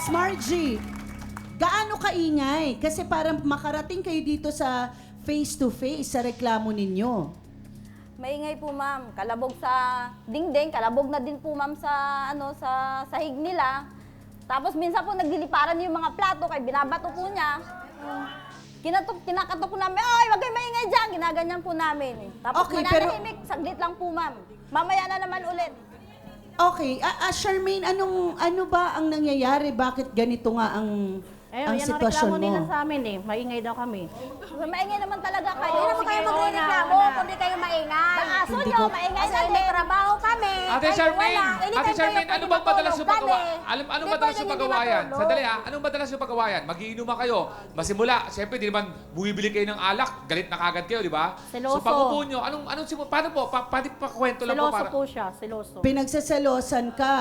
Yes, Margie. Gaano kaingay? Kasi para makarating kayo dito sa face-to-face sa reklamo ninyo. Maingay po, ma'am. Kalabog sa dingding, kalabog na din po, ma'am, sa sa sahig nila. Tapos minsan po nagliliparan yung mga plato kay binabato po niya. Kinakatok po namin, "Ay, wag kayo maingay diyan." Ginaganyan po namin. Tapos Okay, pero- mananahimik, saglit lang po, ma'am. Mamaya na naman ulit. Okay, Charmaine, ano ba ang nangyayari? Bakit ganito nga ang Ayun, ang yan ang sitwasyon reklamo mo? nila sa amin eh. Maingay daw kami. Maingay naman talaga kayo. Hindi naman Sige, kayo oo magre-reklamo na. kung di kayo maingay. Ang aso Hindi niyo, ko- maingay Kasi na may din. trabaho kami. Ate kayo Charmaine, wala. Ate Anytime Charmaine, kayo ano bang madalas yung matulog pagawa? kami. Anong Hindi madalas yung pwedeng pagawa hindi yan? matulog. Sandali ha, anong madalas yung pagawa yan? Magiinuman kayo, masimula, siyempre di naman bumibili kayo ng alak, galit na kagad kayo, di ba? Seloso. So pag-upo nyo, paano po? Pwede pa kwento lang po Seloso para... po siya, seloso. Pinagsaselosan ka.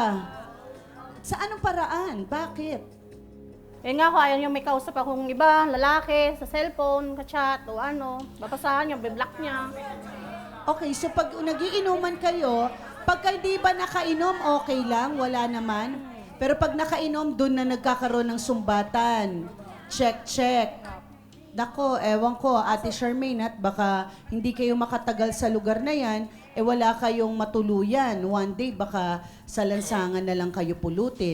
Sa anong paraan? Bakit? Eh nga ko, ayaw niya may kausap akong iba, lalaki, sa cellphone, ka-chat, o ano. Babasahan niya, biblock niya. Okay, so pag nagiinuman kayo, pagka di ba nakainom, okay lang, wala naman. Pero pag nakainom, dun na nagkakaroon ng sumbatan. Check, check. Nako, ewan ko, Ate Charmaine, at baka hindi kayo makatagal sa lugar na yan, wala kayong matuluyan. One day, baka sa lansangan na lang kayo pulutin.